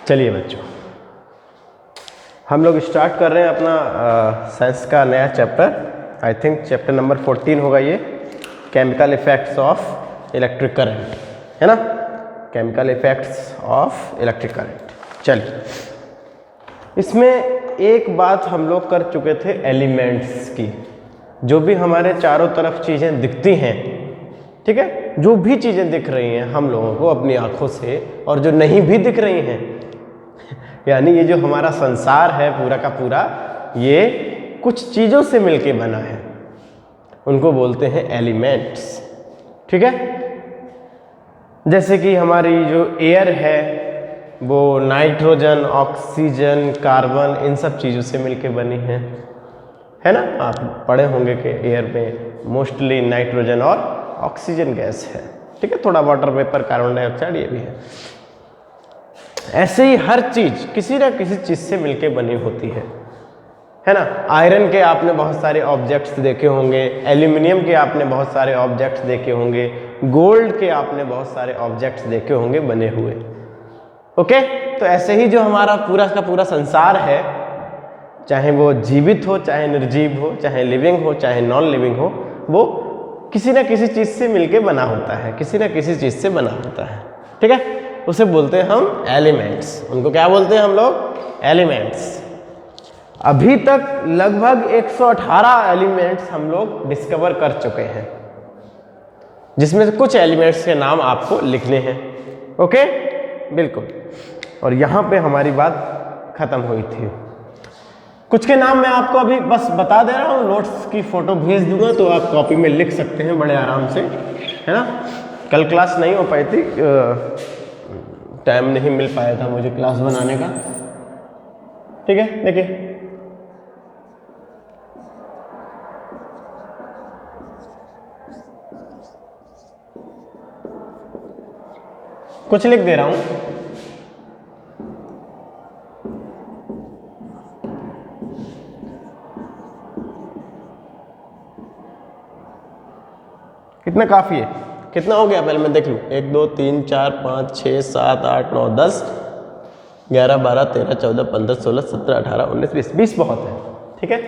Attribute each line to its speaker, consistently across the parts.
Speaker 1: चलिए बच्चों, हम लोग स्टार्ट कर रहे हैं अपना साइंस का नया chapter. I think chapter number 14 होगा ये, chemical effects of electric current, है ना। Chemical effects of electric current. चलिए, इसमें एक बात हम लोग कर चुके थे एलिमेंट्स की। जो भी हमारे चारों तरफ चीज़ें दिखती हैं, ठीक है, जो भी चीज़ें दिख रही हैं हम लोगों को अपनी आँखों से, और जो नहीं भी दिख रही हैं, यानी ये जो हमारा संसार है पूरा का पूरा, ये कुछ चीज़ों से मिलके बना है, उनको बोलते हैं एलिमेंट्स, ठीक है। जैसे कि हमारी जो एयर है वो नाइट्रोजन, ऑक्सीजन, कार्बन, इन सब चीज़ों से मिलके बनी है ना। आप पढ़े होंगे कि एयर में मोस्टली नाइट्रोजन और ऑक्सीजन गैस है, ठीक है, थोड़ा वाटर वेपर, कार्बन डाइऑक्साइड ये भी है। ऐसे ही हर चीज़ किसी न किसी चीज़ से मिलके बनी होती है ना। आयरन के आपने बहुत सारे ऑब्जेक्ट्स देखे होंगे, एल्यूमिनियम के आपने बहुत सारे ऑब्जेक्ट्स देखे होंगे, गोल्ड के आपने बहुत सारे ऑब्जेक्ट्स देखे होंगे बने हुए। ओके, तो ऐसे ही जो हमारा पूरा का पूरा संसार है, चाहे वो जीवित हो, चाहे निर्जीव हो, चाहे लिविंग हो, चाहे नॉन लिविंग हो, वो किसी न किसी चीज़ से मिलके बना होता है, किसी न किसी चीज़ से बना होता है, ठीक है। उसे बोलते हैं हम एलिमेंट्स। उनको क्या बोलते हैं हम लोग? एलिमेंट्स। अभी तक लगभग 118 एलिमेंट्स हम लोग डिस्कवर कर चुके हैं, जिसमें से कुछ एलिमेंट्स के नाम आपको लिखने हैं। ओके, बिल्कुल। और यहाँ पे हमारी बात खत्म हुई थी। कुछ के नाम मैं आपको अभी बस बता दे रहा हूँ, नोट्स की फ़ोटो भेज दूंगा तो आप कॉपी में लिख सकते हैं बड़े आराम से, है ना। कल क्लास नहीं हो पाई थी, टाइम नहीं मिल पाया था मुझे क्लास बनाने का, ठीक है। देखिए, कुछ लिख दे रहा हूं। कितना काफी है? कितना हो गया पहले मैं देख लूँ। 1 2 3 4 5 6 7 8 9 10 11 12 13 14 15 16 17 18 19 20 20 बहुत है, ठीक है।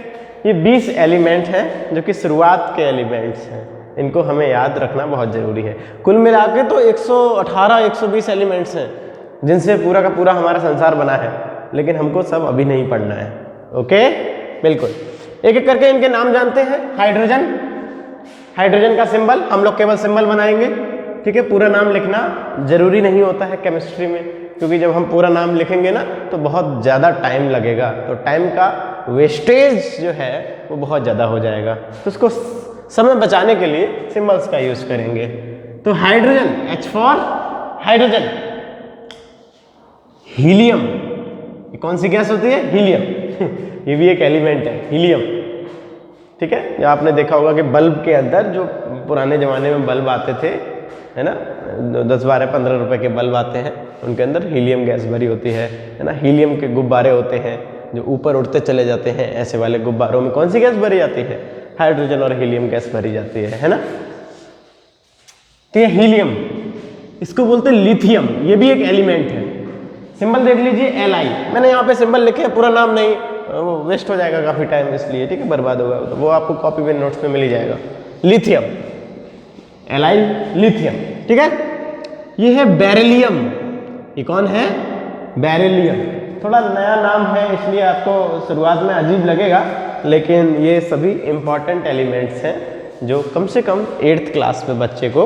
Speaker 1: ये 20 एलिमेंट हैं जो कि शुरुआत के एलिमेंट्स हैं, इनको हमें याद रखना बहुत ज़रूरी है। कुल मिला के तो 118 120 एलिमेंट्स हैं जिनसे पूरा का पूरा हमारा संसार बना है, लेकिन हमको सब अभी नहीं पढ़ना है। ओके, बिल्कुल। एक एक करके इनके नाम जानते हैं। हाइड्रोजन, हाइड्रोजन का सिंबल हम लोग केवल सिंबल बनाएंगे, ठीक है। पूरा नाम लिखना जरूरी नहीं होता है केमिस्ट्री में, क्योंकि जब हम पूरा नाम लिखेंगे ना तो बहुत ज़्यादा टाइम लगेगा, तो टाइम का वेस्टेज जो है वो बहुत ज़्यादा हो जाएगा, तो उसको समय बचाने के लिए सिंबल्स का यूज़ करेंगे। तो hydrogen, H for hydrogen. Helium, ये कौन सी गैस होती है? हीलियम ये भी एक एलिमेंट है, हीलियम, ठीक है। या आपने देखा होगा कि बल्ब के अंदर जो पुराने ज़माने में बल्ब आते थे, है ना, 10 12 15 रुपए के बल्ब आते हैं, उनके अंदर हीलियम गैस भरी होती है ना। हीलियम के गुब्बारे होते हैं जो ऊपर उड़ते चले जाते हैं, ऐसे वाले गुब्बारों में कौन सी गैस भरी जाती है? हाइड्रोजन और हीलियम गैस भरी जाती है ना। तो ये हीलियम, इसको बोलते हैं लिथियम, ये भी एक एलिमेंट है। सिंबल देख लीजिए, Li। मैंने यहाँ पे सिंबल लिखे, पूरा नाम नहीं, वो वेस्ट हो जाएगा काफ़ी टाइम, इसलिए, ठीक है, बर्बाद होगा, तो वो आपको कॉपी में नोट्स में मिल ही जाएगा। लिथियम, Li, लिथियम, ठीक है। ये है बेरिलियम। ये कौन है? बेरिलियम। थोड़ा नया नाम है इसलिए आपको शुरुआत में अजीब लगेगा, लेकिन ये सभी इंपॉर्टेंट एलिमेंट्स हैं जो कम से कम 8th क्लास में बच्चे को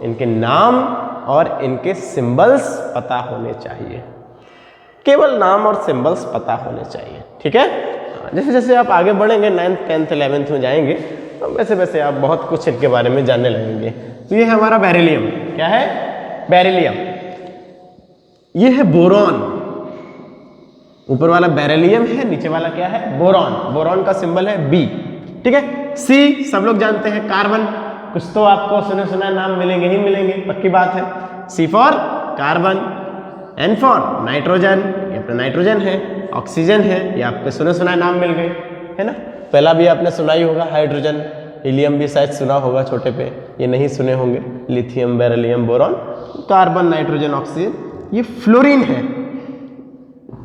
Speaker 1: इनके नाम और इनके सिंबल्स पता होने चाहिए। केवल नाम और सिंबल्स पता होने चाहिए, ठीक है। जैसे जैसे आप आगे बढ़ेंगे, 9th 10th 11th में जाएंगे, तो वैसे वैसे आप बहुत कुछ इनके बारे में जानने लगेंगे। तो ये है हमारा बेरिलियम। क्या है? बेरिलियम। ये है बोरॉन। ऊपर वाला बेरिलियम है, नीचे वाला क्या है? बोरॉन। बोरॉन का सिंबल है B, ठीक है। C सब लोग जानते हैं, कार्बन। कुछ तो आपको सुने सुना नाम मिलेंगे ही मिलेंगे, पक्की बात है। C for carbon, N for nitrogen, ये अपना नाइट्रोजन है। ऑक्सीजन है, ये आपके सुने सुनाए नाम मिल गए, है ना। पहला भी आपने सुना ही होगा, हाइड्रोजन। हीलियम भी शायद सुना होगा छोटे पे, ये नहीं सुने होंगे। Lithium, beryllium, boron, carbon, nitrogen, oxygen. ये फ्लोरीन है,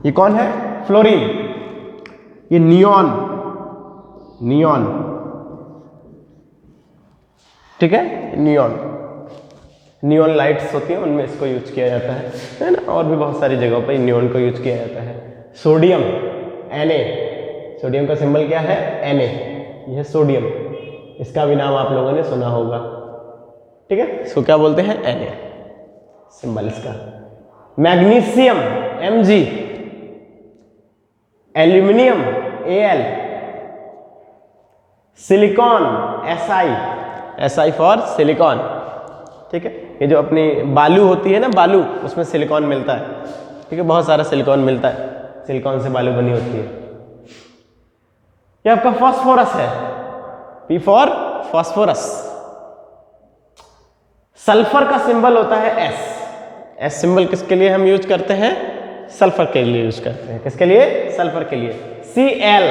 Speaker 1: ये कौन है? फ्लोरीन। ये नियॉन, नियॉन, ठीक है, नियॉन, नियॉन लाइट्स होती हैं उनमें इसको यूज किया जाता है ना, और भी बहुत सारी जगहों पर नियॉन को यूज किया जाता है। सोडियम, Na, सोडियम का सिंबल क्या है? Na, यह सोडियम, इसका भी नाम आप लोगों ने सुना होगा, ठीक है, इसको क्या बोलते हैं? Na, सिंबल इसका। Magnesium, Mg, aluminium, Al, silicon, Si for silicon, ठीक है। ये जो अपनी बालू होती है ना, बालू, उसमें सिलिकॉन मिलता है, ठीक है, बहुत सारा सिलिकॉन मिलता है, सिलिकॉन से बालू बनी होती है। ये आपका फास्फोरस है, P फॉर फास्फोरस। सल्फर का सिंबल होता है S, S सिंबल किसके लिए हम यूज करते हैं? सल्फर के लिए यूज करते हैं। किसके लिए? सल्फर के लिए। Cl,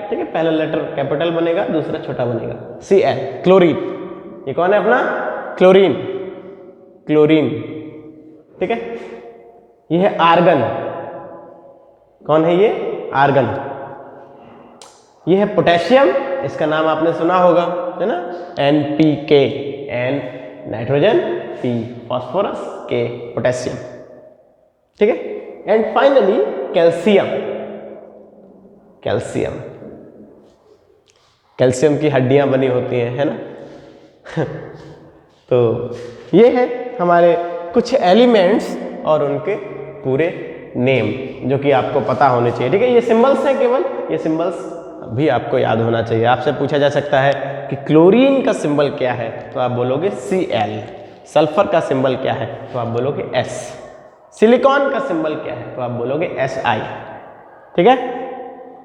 Speaker 1: ठीक है, पहला लेटर कैपिटल बनेगा, दूसरा छोटा बनेगा, Cl। क्लोरीन, ये कौन है अपना? क्लोरीन, क्लोरीन, ठीक है। ये है आर्गन, कौन है ये? आर्गन। ये है पोटेशियम, इसका नाम आपने सुना होगा, है ना, NPK, N nitrogen, P phosphorus, K potassium, ठीक है। And finally calcium, calcium, calcium की हड्डियां बनी होती हैं, है ना। तो ये है हमारे कुछ एलिमेंट्स और उनके पूरे नेम जो कि आपको पता होने चाहिए, ठीक है। ये सिंबल्स हैं केवल, ये सिंबल्स भी आपको याद होना चाहिए। आपसे पूछा जा सकता है कि क्लोरीन का सिंबल क्या है, तो आप बोलोगे Cl। सल्फर का सिंबल क्या है, तो आप बोलोगे S। सिलिकॉन का सिंबल क्या है, तो आप बोलोगे Si, ठीक है,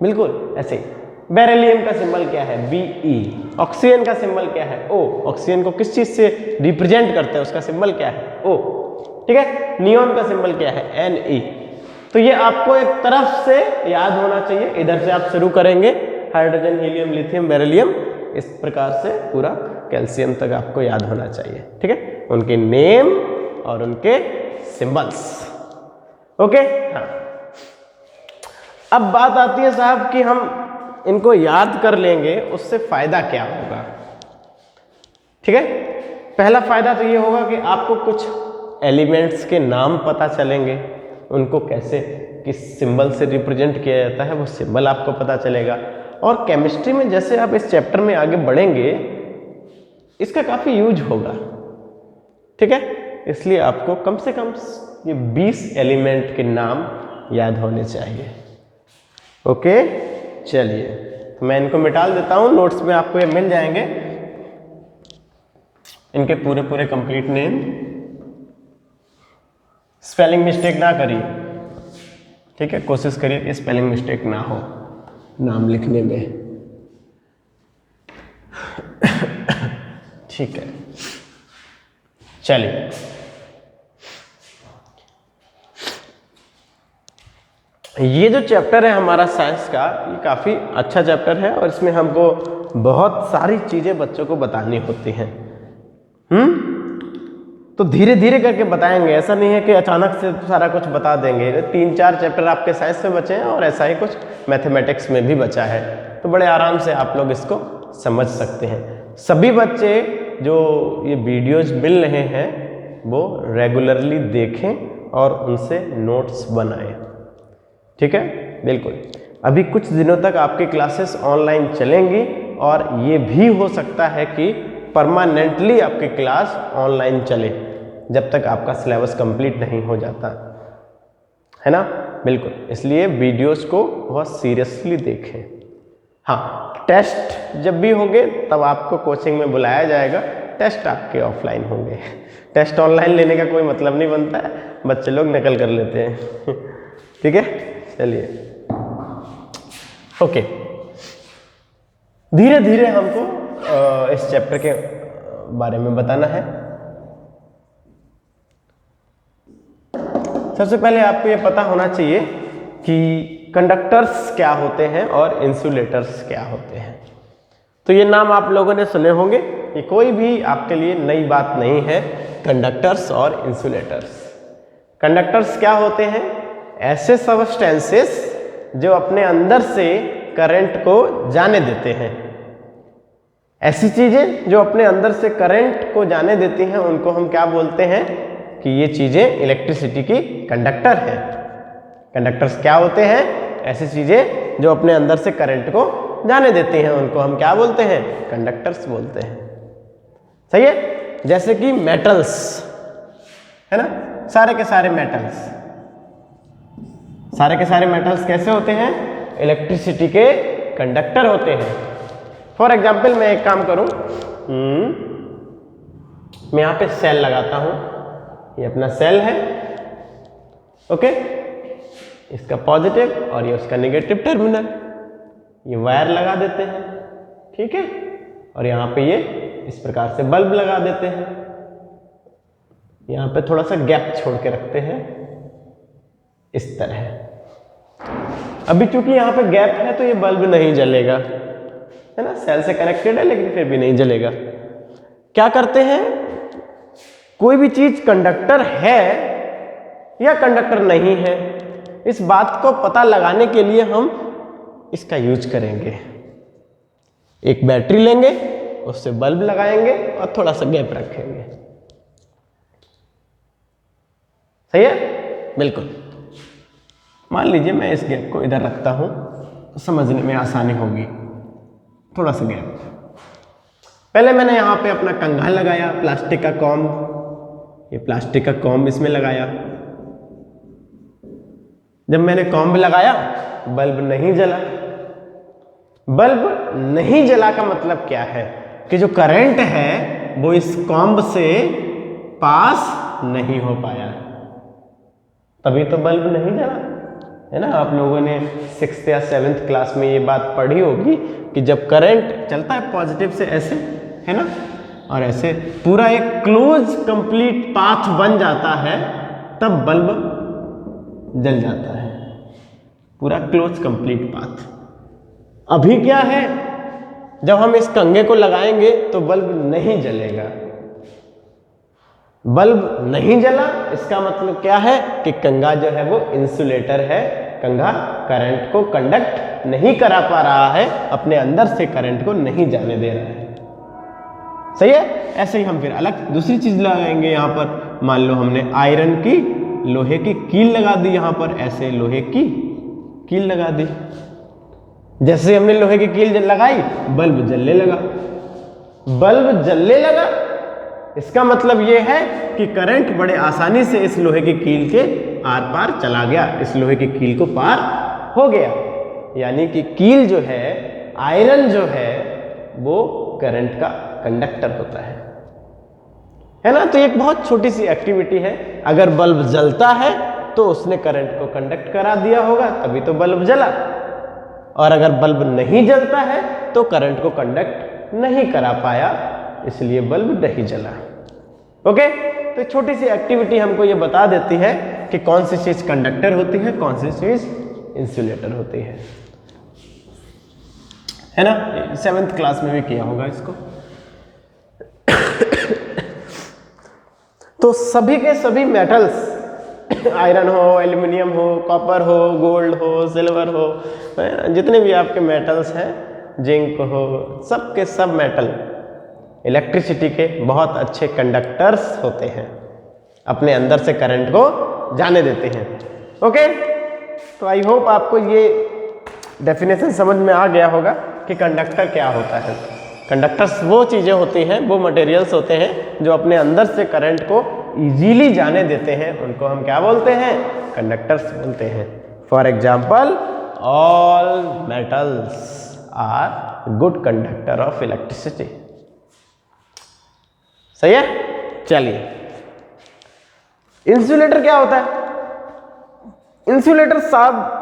Speaker 1: बिल्कुल ऐसे ही। बेरिलियम का सिंबल क्या है? Be। ऑक्सीजन का सिंबल क्या है? O। ऑक्सीजन को किस चीज से रिप्रेजेंट करते हैं, उसका सिंबल क्या है? O, ठीक है। नियॉन का सिंबल क्या है? Ne। तो ये आपको एक तरफ से याद होना चाहिए, इधर से आप शुरू करेंगे, हाइड्रोजन, हीलियम, लिथियम, बेरिलियम, इस प्रकार से पूरा कैल्शियम तक आपको याद होना चाहिए, ठीक है, उनके नेम और उनके सिंबल्स, ओके। हाँ, अब बात आती है साहब कि हम इनको याद कर लेंगे, उससे फायदा क्या होगा, ठीक है। पहला फायदा तो ये होगा कि आपको कुछ एलिमेंट्स के नाम पता चलेंगे, उनको कैसे किस सिंबल से रिप्रेजेंट किया जाता है वो सिंबल आपको पता चलेगा। और केमिस्ट्री में जैसे आप इस चैप्टर में आगे बढ़ेंगे, इसका काफ़ी यूज होगा, ठीक है। इसलिए आपको कम से कम ये 20 एलिमेंट के नाम याद होने चाहिए, ओके। चलिए, तो मैं इनको मिटा देता हूँ, नोट्स में आपको ये मिल जाएंगे, इनके पूरे पूरे कंप्लीट नेम। स्पेलिंग मिस्टेक ना करिए, ठीक है, कोशिश करिए कि स्पेलिंग मिस्टेक ना हो नाम लिखने में, ठीक है। चलिए, ये जो चैप्टर है हमारा साइंस का, ये काफ़ी अच्छा चैप्टर है और इसमें हमको बहुत सारी चीज़ें बच्चों को बतानी होती हैं। तो धीरे धीरे करके बताएंगे, ऐसा नहीं है कि अचानक से सारा कुछ बता देंगे। 3-4 चैप्टर आपके साइंस में बचे हैं और ऐसा ही कुछ मैथमेटिक्स में भी बचा है, तो बड़े आराम से आप लोग इसको समझ सकते हैं। सभी बच्चे जो ये वीडियोज मिल रहे हैं वो रेगुलरली देखें और उनसे नोट्स बनाएं, ठीक है, बिल्कुल। अभी कुछ दिनों तक आपकी क्लासेस ऑनलाइन चलेंगी और ये भी हो सकता है कि परमानेंटली आपकी क्लास ऑनलाइन चले जब तक आपका सिलेबस कंप्लीट नहीं हो जाता, है ना, बिल्कुल। इसलिए वीडियोस को बहुत सीरियसली देखें। हाँ, टेस्ट जब भी होंगे तब आपको कोचिंग में बुलाया जाएगा, टेस्ट आपके ऑफलाइन होंगे। टेस्ट ऑनलाइन लेने का कोई मतलब नहीं बनता है, बच्चे लोग नकल कर लेते हैं, ठीक है। चलिए, ओके, धीरे धीरे हमको इस चैप्टर के बारे में बताना है। सबसे पहले आपको ये पता होना चाहिए कि कंडक्टर्स क्या होते हैं और इंसुलेटर्स क्या होते हैं। तो ये नाम आप लोगों ने सुने होंगे, ये कोई भी आपके लिए नई बात नहीं है। कंडक्टर्स और इंसुलेटर्स, कंडक्टर्स क्या होते हैं? ऐसे सबस्टेंसेस जो अपने अंदर से करंट को जाने देते हैं। ऐसी चीजें जो अपने अंदर से करंट को जाने देती हैं उनको हम क्या बोलते हैं कि ये चीजें इलेक्ट्रिसिटी की कंडक्टर हैं। कंडक्टर्स क्या होते हैं? ऐसी चीजें जो अपने अंदर से करंट को जाने देती हैं उनको हम क्या बोलते हैं? कंडक्टर्स बोलते हैं। सही है? जैसे कि मेटल्स है ना, सारे के सारे मेटल्स, सारे के सारे मेटल्स कैसे होते हैं? इलेक्ट्रिसिटी के कंडक्टर होते हैं। फॉर एग्जाम्पल मैं एक काम करूं, मैं यहां पे सेल लगाता हूं, ये अपना सेल है, ओके, इसका पॉजिटिव और ये उसका नेगेटिव टर्मिनल, ये वायर लगा देते हैं, ठीक है, और यहां पे ये इस प्रकार से बल्ब लगा देते हैं, यहां पे थोड़ा सा गैप छोड़ के रखते हैं इस तरह। अभी चूंकि यहां पे गैप है तो ये बल्ब नहीं जलेगा, है ना, सेल से कनेक्टेड है लेकिन फिर भी नहीं जलेगा। क्या करते हैं? कोई भी चीज कंडक्टर है या कंडक्टर नहीं है, इस बात को पता लगाने के लिए हम इसका यूज करेंगे। एक बैटरी लेंगे, उससे बल्ब लगाएंगे और थोड़ा सा गैप रखेंगे। सही है? बिल्कुल। मान लीजिए मैं इस गैप को इधर रखता हूं, समझने में आसानी होगी, थोड़ा सा गैप। पहले मैंने यहां पे अपना कंघा लगाया, प्लास्टिक का कॉम्ब, ये प्लास्टिक का कॉम्ब इसमें लगाया। जब मैंने कॉम्ब लगाया बल्ब नहीं जला। बल्ब नहीं जला का मतलब क्या है कि जो करंट है वो इस कॉम्ब से पास नहीं हो पाया, तभी तो बल्ब नहीं जला, है ना। आप लोगों ने 6th या 7th क्लास में ये बात पढ़ी होगी कि जब करंट चलता है पॉजिटिव से ऐसे, है ना, और ऐसे पूरा एक क्लोज कंप्लीट पाथ बन जाता है, तब बल्ब जल जाता है, पूरा क्लोज कंप्लीट पाथ। अभी क्या है, जब हम इस कंघे को लगाएंगे तो बल्ब नहीं जलेगा। बल्ब नहीं जला, इसका मतलब क्या है कि कंघा जो है वो इंसुलेटर है, कंघा करंट को कंडक्ट नहीं करा पा रहा है, अपने अंदर से करंट को नहीं जाने दे रहा है। सही है? ऐसे ही हम फिर अलग दूसरी चीज लगाएंगे। यहां पर मान लो हमने आयरन की, लोहे की कील लगा दी, यहां पर ऐसे लोहे की कील लगा दी। जैसे हमने लोहे की कील लगाई, बल्ब जलने लगा। बल्ब जलने लगा, इसका मतलब यह है कि करंट बड़े आसानी से इस लोहे की कील के आर पार चला गया, इस लोहे की कील को पार हो गया। यानी कि कील जो है, आयरन जो है, वो करंट का कंडक्टर होता है ना। तो एक बहुत छोटी सी एक्टिविटी है। अगर बल्ब जलता है तो उसने करंट को कंडक्ट करा दिया होगा, तभी तो बल्ब जला। और अगर बल्ब नहीं जलता है तो करंट को कंडक्ट नहीं करा पाया, इसलिए बल्ब नहीं जला। ओके, तो छोटी सी एक्टिविटी हमको ये बता देती है कि कौन सी चीज कंडक्टर होती है, कौन सी चीज इंसुलेटर होती है ना। 7th क्लास में भी किया होगा इसको। तो सभी के सभी मेटल्स, आयरन हो, एल्युमिनियम हो, कॉपर हो, गोल्ड हो, सिल्वर हो, जितने भी आपके मेटल्स हैं, जिंक हो, सब के सब मेटल इलेक्ट्रिसिटी के बहुत अच्छे कंडक्टर्स होते हैं, अपने अंदर से करंट को जाने देते हैं। ओके, तो आई होप आपको ये डेफिनेशन समझ में आ गया होगा कि कंडक्टर क्या होता है। कंडक्टर्स वो चीज़ें होती हैं, वो मटेरियल्स होते हैं जो अपने अंदर से करंट को इजीली जाने देते हैं, उनको हम क्या बोलते हैं? कंडक्टर्स बोलते हैं। For example, all metals are good conductor of electricity. सही है? चलिए, इंसुलेटर क्या होता है? इंसुलेटर साहब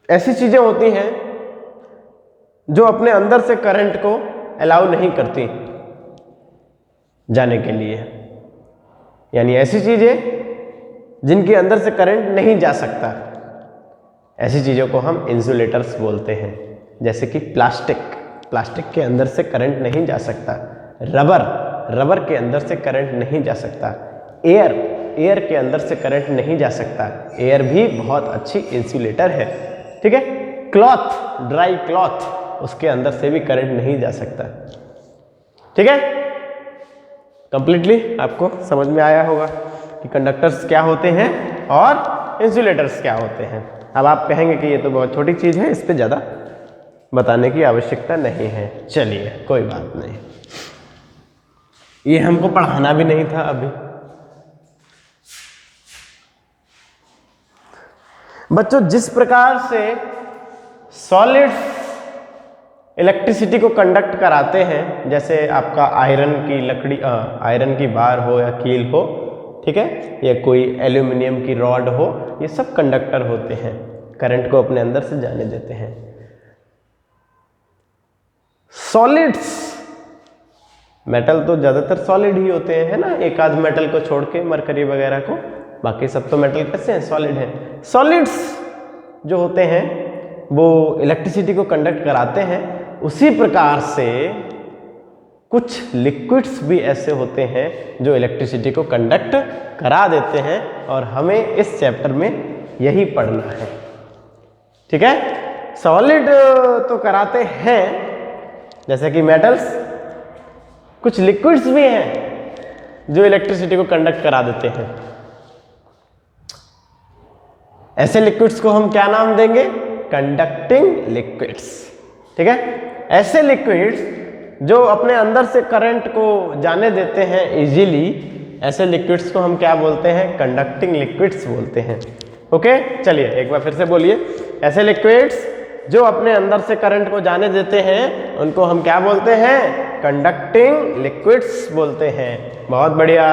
Speaker 1: ऐसी चीजें होती हैं जो अपने अंदर से करंट को अलाउ नहीं करती जाने के लिए, यानी ऐसी चीजें जिनके अंदर से करंट नहीं जा सकता, ऐसी चीजों को हम इंसुलेटर्स बोलते हैं। जैसे कि प्लास्टिक के अंदर से करंट नहीं जा सकता। रबर के अंदर से करंट नहीं जा सकता। एयर के अंदर से करंट नहीं जा सकता। एयर भी बहुत अच्छी इंसुलेटर है, ठीक है। क्लॉथ, ड्राई क्लॉथ, उसके अंदर से भी करंट नहीं जा सकता, ठीक है। कंप्लीटली आपको समझ में आया होगा कि कंडक्टर्स क्या होते हैं और इंसुलेटर्स क्या होते हैं। अब आप कहेंगे कि ये तो बहुत छोटी चीज़ है, इस पर ज़्यादा बताने की आवश्यकता नहीं है। चलिए कोई बात नहीं, ये हमको पढ़ाना भी नहीं था अभी। बच्चों, जिस प्रकार से सॉलिड्स इलेक्ट्रिसिटी को कंडक्ट कराते हैं, जैसे आपका आयरन की लकड़ी, आयरन की बार हो या कील हो, ठीक है, या कोई एल्यूमिनियम की रॉड हो, ये सब कंडक्टर होते हैं, करंट को अपने अंदर से जाने देते हैं। सॉलिड्स, मेटल तो ज़्यादातर सॉलिड ही होते हैं, है ना, एक आध मेटल को छोड़ के, मरकरी वगैरह को, बाकी सब तो मेटल कैसे हैं, सॉलिड है। सॉलिड्स जो होते हैं वो इलेक्ट्रिसिटी को कंडक्ट कराते हैं। उसी प्रकार से कुछ लिक्विड्स भी ऐसे होते हैं जो इलेक्ट्रिसिटी को कंडक्ट करा देते हैं, और हमें इस चैप्टर में यही पढ़ना है, ठीक है। सॉलिड तो कराते हैं जैसे कि मेटल्स, कुछ लिक्विड्स भी हैं जो इलेक्ट्रिसिटी को कंडक्ट करा देते हैं। ऐसे लिक्विड्स को हम क्या नाम देंगे, कंडक्टिंग लिक्विड्स, ठीक है। ऐसे लिक्विड्स जो अपने अंदर से करंट को जाने देते हैं इजीली, ऐसे लिक्विड्स को हम क्या बोलते हैं, कंडक्टिंग लिक्विड्स बोलते हैं। ओके, चलिए एक बार फिर से बोलिए, ऐसे लिक्विड्स जो अपने अंदर से करंट को जाने देते हैं उनको हम क्या बोलते हैं, कंडक्टिंग लिक्विड्स बोलते हैं। बहुत बढ़िया,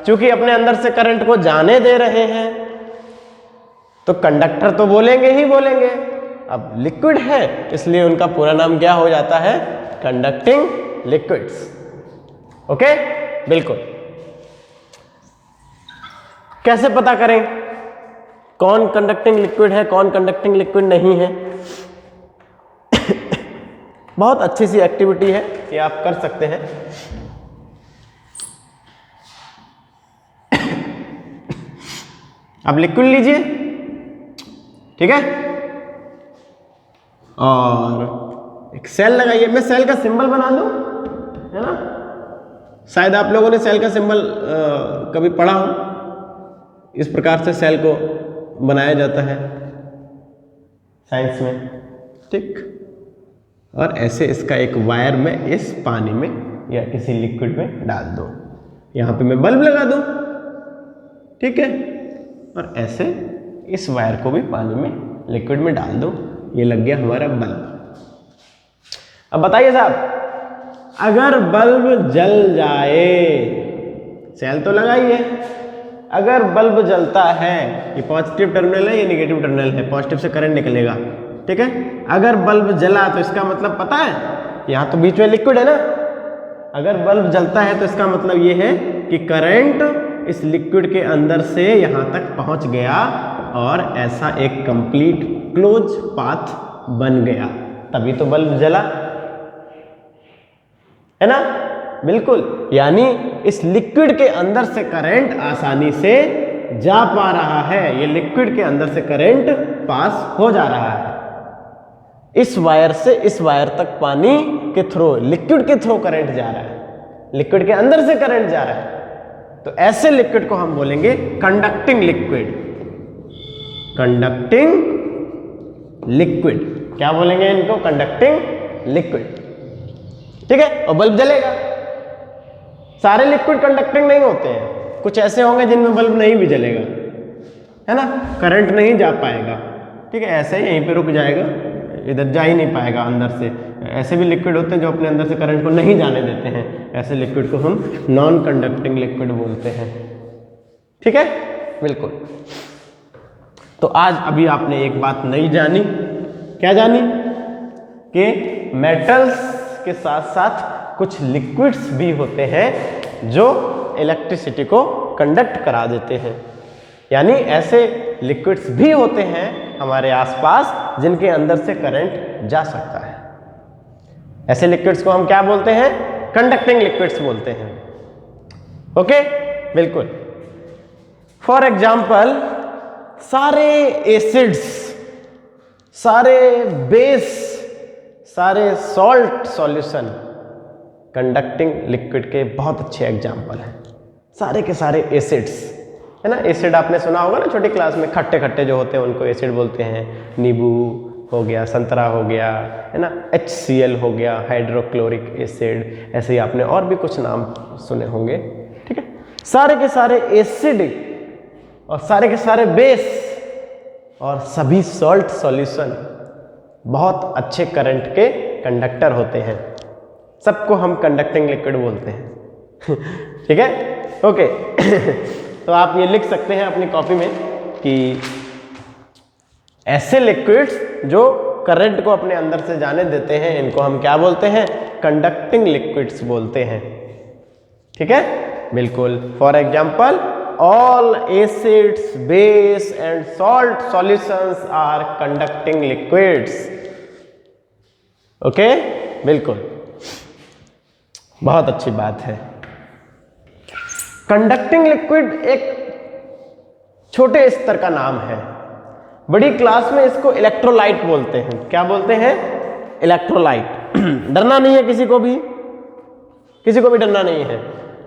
Speaker 1: चूंकि अपने अंदर से करंट को जाने दे रहे हैं तो कंडक्टर तो बोलेंगे ही बोलेंगे, अब लिक्विड है इसलिए उनका पूरा नाम क्या हो जाता है, कंडक्टिंग लिक्विड्स। ओके, बिल्कुल। कैसे पता करें कौन कंडक्टिंग लिक्विड है, कौन कंडक्टिंग लिक्विड नहीं है? बहुत अच्छी सी एक्टिविटी है, ये आप कर सकते हैं। अब लिक्विड लीजिए, ठीक है, और एक सेल लगाइए। मैं सेल का सिंबल बना दूं, है ना, शायद आप लोगों ने सेल का सिंबल कभी पढ़ा हो। इस प्रकार से सेल को बनाया जाता है साइंस में, ठीक। और ऐसे इसका एक वायर में इस पानी में या किसी लिक्विड में डाल दो, यहाँ पे मैं बल्ब लगा दूं, ठीक है, और ऐसे इस वायर को भी पानी में, लिक्विड में डाल दो, ये लग गया हमारा बल्ब। अब बताइए साहब, अगर बल्ब जल जाए, सेल तो लगाइए, अगर बल्ब जलता है, ये पॉजिटिव टर्मिनल है, ये नेगेटिव टर्मिनल है, पॉजिटिव से करंट निकलेगा, ठीक है। अगर बल्ब जला तो इसका मतलब पता है, यहाँ तो बीच में लिक्विड है ना, अगर बल्ब जलता है तो इसका मतलब ये है कि करंट इस लिक्विड के अंदर से यहाँ तक पहुँच गया और ऐसा एक कंप्लीट क्लोज पाथ बन गया, तभी तो बल्ब जला, है ना, बिल्कुल। यानी इस लिक्विड के अंदर से करंट आसानी से जा पा रहा है, ये लिक्विड के अंदर से करंट पास हो जा रहा है। इस वायर से इस वायर तक पानी के थ्रू, लिक्विड के थ्रू करंट जा रहा है, लिक्विड के अंदर से करंट जा रहा है, तो ऐसे लिक्विड को हम बोलेंगे कंडक्टिंग लिक्विड। कंडक्टिंग लिक्विड, क्या बोलेंगे इनको, कंडक्टिंग लिक्विड, ठीक है। और बल्ब जलेगा। सारे लिक्विड कंडक्टिंग नहीं होते हैं, कुछ ऐसे होंगे जिनमें बल्ब नहीं भी जलेगा, है ना, करंट नहीं जा पाएगा, ठीक है, ऐसे ही यहीं पे रुक जाएगा, इधर जा ही नहीं पाएगा अंदर से। ऐसे भी लिक्विड होते हैं जो अपने अंदर से करंट को नहीं जाने देते हैं, ऐसे लिक्विड को हम नॉन कंडक्टिंग लिक्विड बोलते हैं, ठीक है, बिल्कुल। तो आज अभी आपने एक बात नई जानी, क्या जानी, कि मेटल्स के साथ साथ कुछ लिक्विड्स भी होते हैं जो इलेक्ट्रिसिटी को कंडक्ट करा देते हैं। यानी ऐसे लिक्विड्स भी होते हैं हमारे आसपास जिनके अंदर से करंट जा सकता है। ऐसे लिक्विड्स को हम क्या बोलते हैं, कंडक्टिंग लिक्विड्स बोलते हैं। ओके, बिल्कुल। फॉर एग्जाम्पल सारे एसिड्स, सारे बेस, सारे सॉल्ट सॉल्यूशन कंडक्टिंग लिक्विड के बहुत अच्छे एग्जाम्पल हैं। सारे के सारे एसिड्स, है ना। एसिड आपने सुना होगा ना छोटी क्लास में, खट्टे खट्टे जो होते हैं उनको एसिड बोलते हैं। नींबू हो गया, संतरा हो गया, है ना, HCl हो गया, हाइड्रोक्लोरिक एसिड, ऐसे ही आपने और भी कुछ नाम सुने होंगे। ठीक है, सारे के सारे एसिड और सारे के सारे बेस और सभी सॉल्ट सॉल्यूशन बहुत अच्छे करंट के कंडक्टर होते हैं। सबको हम कंडक्टिंग लिक्विड बोलते हैं। ठीक है, ओके। तो आप ये लिख सकते हैं अपनी कॉपी में कि ऐसे लिक्विड्स जो करंट को अपने अंदर से जाने देते हैं, इनको हम क्या बोलते हैं? कंडक्टिंग लिक्विड्स बोलते हैं। ठीक है, बिल्कुल। For example, all acids, base and salt solutions are conducting liquids. Okay, बिल्कुल, बहुत अच्छी बात है। कंडक्टिंग लिक्विड एक छोटे स्तर का नाम है। बड़ी क्लास में इसको इलेक्ट्रोलाइट बोलते हैं। क्या बोलते हैं? इलेक्ट्रोलाइट। डरना नहीं है किसी को भी, किसी को भी डरना नहीं है।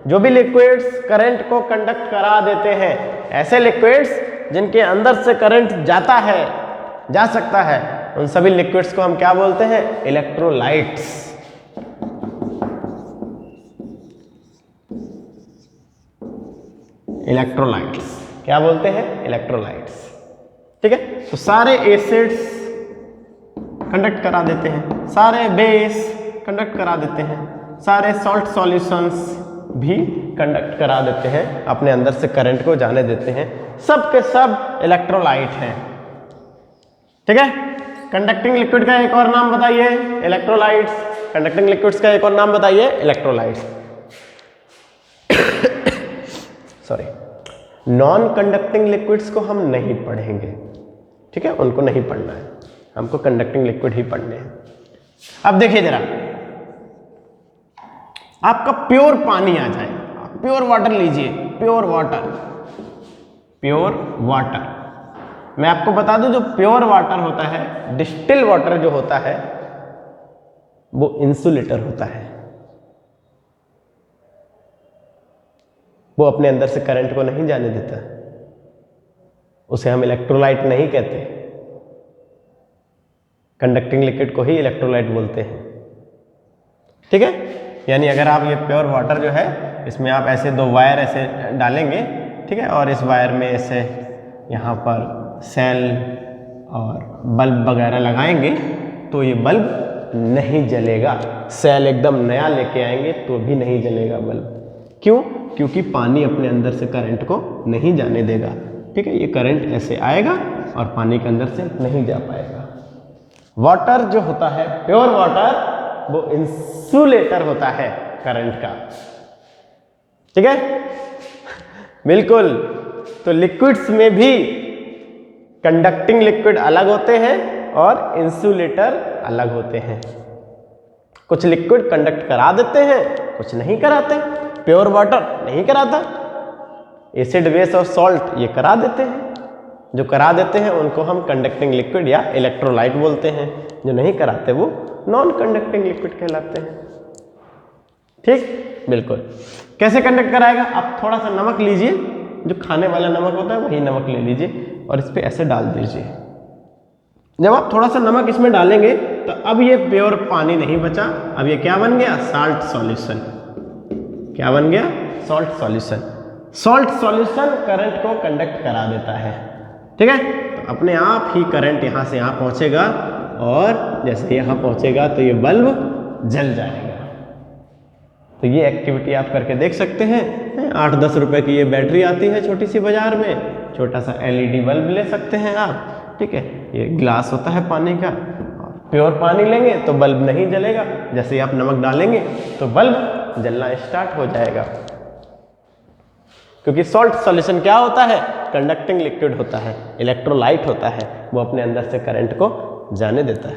Speaker 1: जो भी लिक्विड्स करंट को कंडक्ट करा देते हैं, ऐसे लिक्विड्स जिनके अंदर से करंट जाता है, जा सकता है, उन सभी लिक्विड्स को हम क्या बोलते हैं? इलेक्ट्रोलाइट्स। इलेक्ट्रोलाइट्स क्या बोलते हैं? इलेक्ट्रोलाइट्स। ठीक है, तो सारे एसिड्स कंडक्ट करा देते हैं, सारे बेस कंडक्ट करा देते हैं, सारे सॉल्ट सॉल्यूशंस भी कंडक्ट करा देते हैं, अपने अंदर से करंट को जाने देते हैं। सब के सब इलेक्ट्रोलाइट हैं। ठीक है, कंडक्टिंग लिक्विड का एक और नाम बताइए? इलेक्ट्रोलाइट्स। कंडक्टिंग लिक्विड्स का एक और नाम बताइए? Electrolytes. Sorry, non conducting liquids को हम नहीं पढ़ेंगे। ठीक है, उनको नहीं पढ़ना है, हमको कंडक्टिंग लिक्विड ही पढ़ने हैं। अब देखिए जरा, आपका प्योर पानी आ जाए, प्योर वाटर लीजिए, प्योर वाटर, प्योर वाटर। मैं आपको बता दूं, जो प्योर वाटर होता है, डिस्टिल वाटर जो होता है, वो इंसुलेटर होता है। वो अपने अंदर से करंट को नहीं जाने देता, उसे हम इलेक्ट्रोलाइट नहीं कहते। कंडक्टिंग लिक्विड को ही इलेक्ट्रोलाइट बोलते हैं। ठीक है, यानी अगर आप ये प्योर वाटर जो है, इसमें आप ऐसे दो वायर ऐसे डालेंगे, ठीक है, और इस वायर में ऐसे यहाँ पर सेल और बल्ब वगैरह लगाएंगे, तो ये बल्ब नहीं जलेगा। सेल एकदम नया लेके आएंगे तो भी नहीं जलेगा बल्ब। क्यों? क्योंकि पानी अपने अंदर से करंट को नहीं जाने देगा। ठीक है, ये करंट ऐसे आएगा और पानी के अंदर से नहीं जा पाएगा। वाटर जो होता है, प्योर वाटर, वो इंसुलेटर होता है करंट का। ठीक है, बिल्कुल। तो लिक्विड्स में भी कंडक्टिंग लिक्विड अलग होते हैं और इंसुलेटर अलग होते हैं। कुछ लिक्विड कंडक्ट करा देते हैं, कुछ नहीं कराते। प्योर वाटर नहीं कराता, एसिड, बेस और सॉल्ट ये करा देते हैं। जो करा देते हैं उनको हम कंडक्टिंग लिक्विड या इलेक्ट्रोलाइट बोलते हैं। जो नहीं कराते वो नॉन कंडक्टिंग लिक्विड कहलाते हैं। ठीक, बिल्कुल। कैसे कंडक्ट कराएगा? आप थोड़ा सा नमक लीजिए, जो खाने वाला नमक होता है वही नमक ले लीजिए और इस पर ऐसे डाल दीजिए। जब आप थोड़ा सा नमक इसमें डालेंगे तो अब ये प्योर पानी नहीं बचा, अब ये क्या बन गया? Salt solution. क्या बन गया? Salt solution. Salt solution current को कंडक्ट करा देता है। ठीक है, तो अपने आप ही करंट यहाँ से यहाँ पहुँचेगा और जैसे यहाँ पहुँचेगा तो ये बल्ब जल जाएगा। तो ये एक्टिविटी आप करके देख सकते हैं। 8-10 रुपए की ये बैटरी आती है छोटी सी बाजार में, छोटा सा LED बल्ब ले सकते हैं आप। ठीक है, ये ग्लास होता है पानी का, प्योर पानी लेंगे तो बल्ब नहीं जलेगा, जैसे ही आप नमक डालेंगे तो बल्ब जलना स्टार्ट हो जाएगा। क्योंकि सॉल्ट सॉल्यूशन क्या होता है? कंडक्टिंग लिक्विड होता है, इलेक्ट्रोलाइट होता है, वो अपने अंदर से करंट को जाने देता है।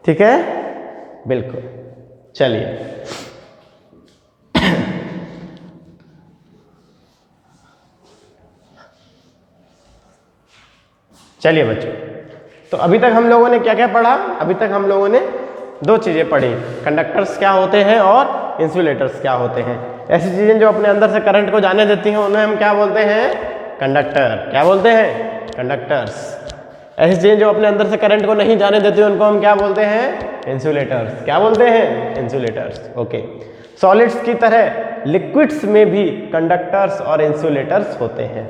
Speaker 1: ठीक है, बिल्कुल। चलिए, चलिए बच्चों, तो अभी तक हम लोगों ने क्या क्या पढ़ा? अभी तक हम लोगों ने दो चीजें पढ़ी, कंडक्टर्स क्या होते हैं और इंसुलेटर्स क्या होते हैं। ऐसी चीजें जो अपने अंदर से करंट को जाने देती हैं उन्हें हम क्या बोलते हैं? कंडक्टर। क्या बोलते हैं? कंडक्टर्स। ऐसी चीजें जो अपने अंदर से करंट को नहीं जाने देती उनको हम क्या बोलते हैं? इंसुलेटर्स। क्या बोलते हैं? इंसुलेटर्स। ओके। सॉलिड्स की तरह लिक्विड्स में भी कंडक्टर्स और इंसुलेटर्स होते हैं।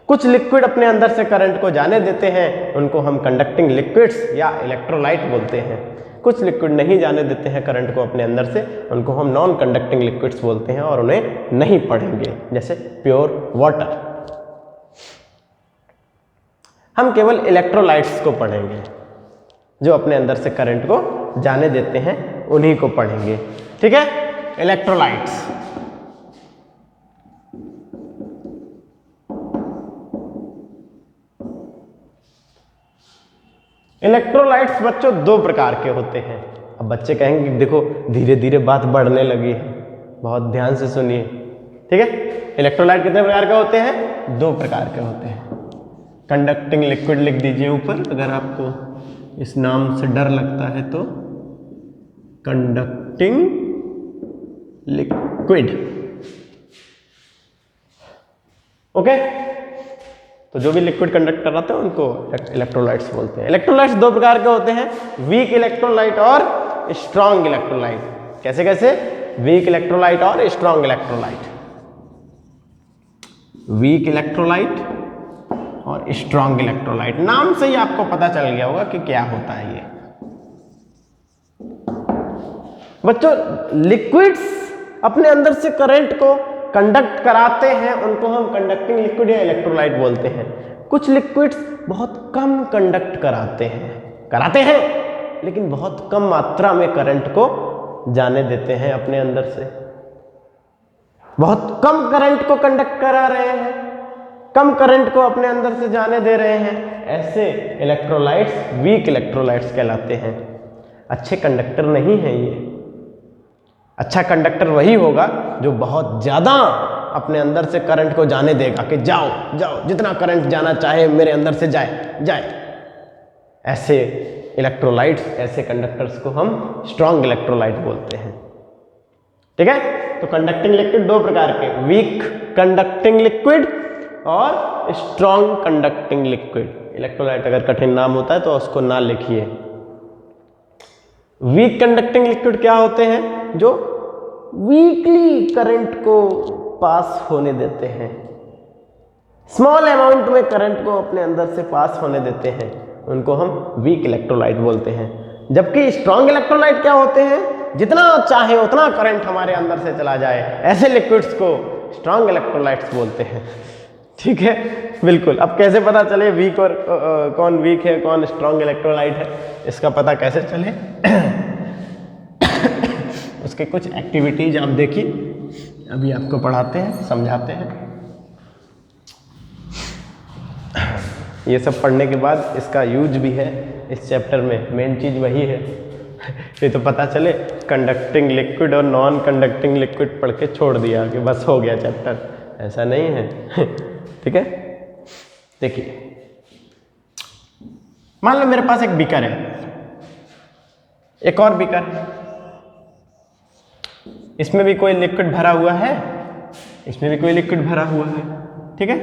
Speaker 1: कुछ लिक्विड अपने अंदर से करंट को जाने देते हैं, उनको हम कंडक्टिंग लिक्विड्स या इलेक्ट्रोलाइट बोलते हैं। कुछ लिक्विड नहीं जाने देते हैं करंट को अपने अंदर से, उनको हम नॉन कंडक्टिंग लिक्विड्स बोलते हैं और उन्हें नहीं पढ़ेंगे, जैसे प्योर वाटर। हम केवल इलेक्ट्रोलाइट्स को पढ़ेंगे, जो अपने अंदर से करंट को जाने देते हैं उन्हीं को पढ़ेंगे। ठीक है, इलेक्ट्रोलाइट्स। इलेक्ट्रोलाइट्स बच्चों दो प्रकार के होते हैं। अब बच्चे कहेंगे देखो धीरे धीरे बात बढ़ने लगी है, बहुत ध्यान से सुनिए। ठीक है, इलेक्ट्रोलाइट कितने प्रकार के होते हैं? दो प्रकार के होते हैं। कंडक्टिंग लिक्विड लिख दीजिए ऊपर, अगर आपको इस नाम से डर लगता है तो। Conducting liquid. ओके, तो जो भी लिक्विड कंडक्टर आते हैं उनको इलेक्ट्रोलाइट्स बोलते हैं। इलेक्ट्रोलाइट्स दो प्रकार के होते हैं, वीक इलेक्ट्रोलाइट और स्ट्रॉन्ग इलेक्ट्रोलाइट। कैसे कैसे? वीक इलेक्ट्रोलाइट और स्ट्रॉन्ग इलेक्ट्रोलाइट। वीक इलेक्ट्रोलाइट और स्ट्रॉन्ग इलेक्ट्रोलाइट, नाम से ही आपको पता चल गया होगा कि क्या होता है ये। बच्चों, लिक्विड्स अपने अंदर से करंट को कंडक्ट कराते हैं, उनको हम कंडक्टिंग लिक्विड या इलेक्ट्रोलाइट बोलते हैं। कुछ लिक्विड्स बहुत कम कंडक्ट कराते हैं लेकिन बहुत कम मात्रा में करंट को जाने देते हैं अपने अंदर से। बहुत कम करंट को कंडक्ट करा रहे हैं, कम करंट को अपने अंदर से जाने दे रहे हैं, ऐसे इलेक्ट्रोलाइट्स वीक इलेक्ट्रोलाइट्स कहलाते हैं। अच्छे कंडक्टर नहीं है ये। अच्छा कंडक्टर वही होगा जो बहुत ज़्यादा अपने अंदर से करंट को जाने देगा कि जाओ जाओ, जितना करंट जाना चाहे मेरे अंदर से जाए। ऐसे इलेक्ट्रोलाइट्स, ऐसे कंडक्टर्स को हम स्ट्रॉन्ग इलेक्ट्रोलाइट बोलते हैं। ठीक है, तो कंडक्टिंग लिक्विड दो प्रकार के, वीक कंडक्टिंग लिक्विड और स्ट्रॉन्ग कंडक्टिंग लिक्विड। इलेक्ट्रोलाइट अगर कठिन नाम होता है तो उसको ना लिखिए। वीक कंडक्टिंग लिक्विड क्या होते हैं? जो वीकली करंट को पास होने देते हैं, स्मॉल अमाउंट में करंट को अपने अंदर से पास होने देते हैं, उनको हम वीक इलेक्ट्रोलाइट बोलते हैं। जबकि स्ट्रॉन्ग इलेक्ट्रोलाइट क्या होते हैं? जितना चाहे उतना करंट हमारे अंदर से चला जाए, ऐसे लिक्विड्स को स्ट्रॉन्ग इलेक्ट्रोलाइट्स बोलते हैं। ठीक है, बिल्कुल। अब कैसे पता चले वीक और कौन वीक है कौन स्ट्रॉन्ग इलेक्ट्रोलाइट है, इसका पता कैसे चले? उसके कुछ एक्टिविटीज आप देखिए, अभी आपको पढ़ाते हैं, समझाते हैं। ये सब पढ़ने के बाद इसका यूज भी है इस चैप्टर में, मेन चीज़ वही है। ये तो पता चले कंडक्टिंग लिक्विड और नॉन कंडक्टिंग लिक्विड पढ़ के छोड़ दिया कि बस हो गया चैप्टर, ऐसा नहीं है। ठीक है, देखिए मान लो मेरे पास एक बीकर है, एक और बीकर है, इसमें भी कोई लिक्विड भरा हुआ है, इसमें भी कोई लिक्विड भरा हुआ है। ठीक है,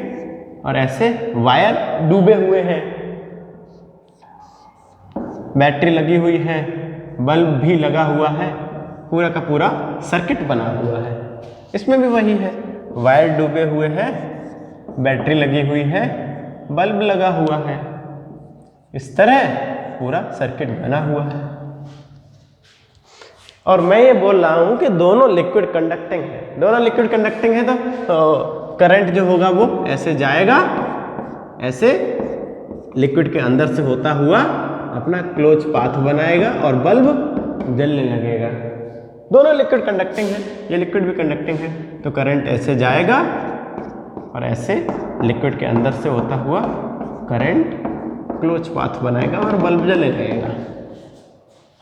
Speaker 1: और ऐसे वायर डूबे हुए हैं, बैटरी लगी हुई है, बल्ब भी लगा हुआ है, पूरा का पूरा सर्किट बना हुआ है। इसमें भी वही है, वायर डूबे हुए हैं, बैटरी लगी हुई है, बल्ब लगा हुआ है, इस तरह पूरा सर्किट बना हुआ है। और मैं ये बोल रहा हूं कि दोनों लिक्विड कंडक्टिंग है, दोनों लिक्विड कंडक्टिंग है तो करंट जो होगा वो ऐसे जाएगा, ऐसे लिक्विड के अंदर से होता हुआ अपना क्लोज पाथ बनाएगा और बल्ब जलने लगेगा। दोनों लिक्विड कंडक्टिंग है, ये लिक्विड भी कंडक्टिंग है, तो करंट ऐसे जाएगा और ऐसे लिक्विड के अंदर से होता हुआ करंट क्लोज पाथ बनाएगा और बल्ब जलने लगेगा।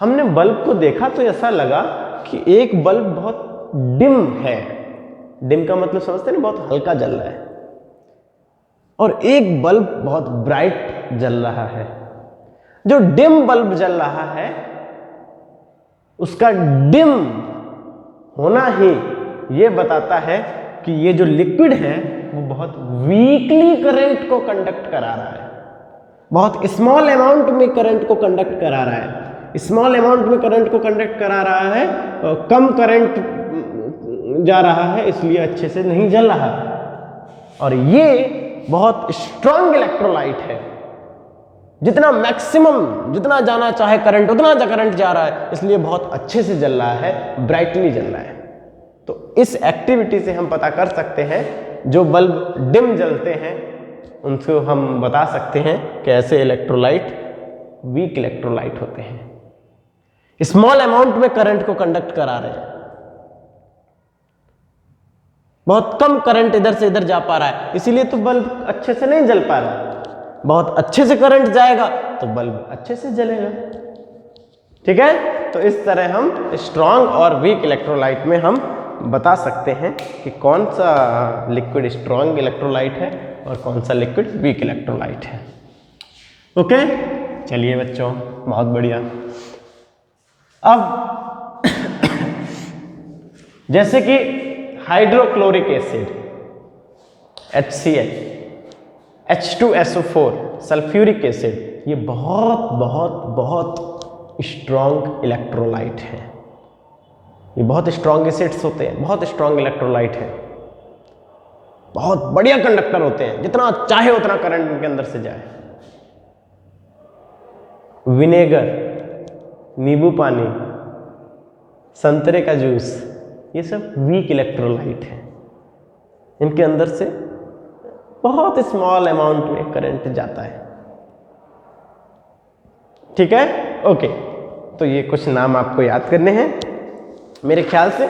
Speaker 1: हमने बल्ब को देखा तो ऐसा लगा कि एक बल्ब बहुत डिम है, डिम का मतलब समझते हैं ना, बहुत हल्का जल रहा है, और एक बल्ब बहुत ब्राइट जल रहा है। जो डिम बल्ब जल रहा है उसका डिम होना ही ये बताता है कि ये जो लिक्विड है वो बहुत वीकली करंट को कंडक्ट करा रहा है, बहुत स्मॉल अमाउंट में करंट को कंडक्ट करा रहा है। स्मॉल अमाउंट में करंट को कंडक्ट करा रहा है, कम करंट जा रहा है, इसलिए अच्छे से नहीं जल रहा। और ये बहुत स्ट्रांग इलेक्ट्रोलाइट है, जितना मैक्सिमम जितना जाना चाहे करंट उतना करंट जा रहा है, इसलिए बहुत अच्छे से जल रहा है, ब्राइटली जल रहा है। तो इस एक्टिविटी से हम पता कर सकते हैं जो बल्ब डिम जलते हैं उनको हम बता सकते हैं कि ऐसे इलेक्ट्रोलाइट वीक इलेक्ट्रोलाइट होते हैं, स्मॉल अमाउंट में करंट को कंडक्ट करा रहे हैं, बहुत कम करंट इधर से इधर जा पा रहा है, इसीलिए तो बल्ब अच्छे से नहीं जल पा रहा। बहुत अच्छे से करंट जाएगा तो बल्ब अच्छे से जलेगा। ठीक है, तो इस तरह हम स्ट्रांग और वीक इलेक्ट्रोलाइट में हम बता सकते हैं कि कौन सा लिक्विड स्ट्रांग इलेक्ट्रोलाइट है और कौन सा लिक्विड वीक इलेक्ट्रोलाइट है। ओके, चलिए बच्चों, बहुत बढ़िया। अब जैसे कि hydrochloric acid HCl, H2SO4, sulphuric acid, ये बहुत बहुत बहुत स्ट्रॉन्ग इलेक्ट्रोलाइट है। ये बहुत स्ट्रॉन्ग एसिड्स होते हैं, बहुत स्ट्रॉन्ग इलेक्ट्रोलाइट है, बहुत बढ़िया कंडक्टर होते हैं, जितना चाहे उतना करंट इनके अंदर से जाए। विनेगर, नींबू पानी, संतरे का जूस, ये सब वीक इलेक्ट्रोलाइट है, इनके अंदर से बहुत स्मॉल अमाउंट में करंट जाता है। ठीक है, ओके। तो ये कुछ नाम आपको याद करने हैं। मेरे ख्याल से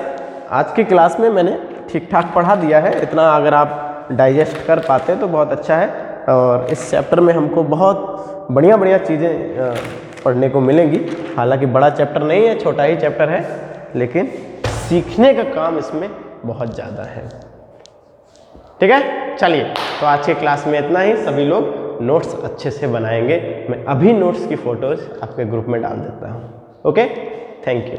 Speaker 1: आज की क्लास में मैंने ठीक ठाक पढ़ा दिया है, इतना अगर आप डाइजेस्ट कर पाते तो बहुत अच्छा है। और इस चैप्टर में हमको बहुत बढ़िया बढ़िया चीज़ें पढ़ने को मिलेंगी। हालांकि बड़ा चैप्टर नहीं है, छोटा ही चैप्टर है, लेकिन सीखने का काम इसमें बहुत ज़्यादा है। ठीक है, चलिए, तो आज की क्लास में इतना ही। सभी लोग नोट्स अच्छे से बनाएंगे। मैं अभी नोट्स की फ़ोटोज़ आपके ग्रुप में डाल देता हूँ। Okay, thank you.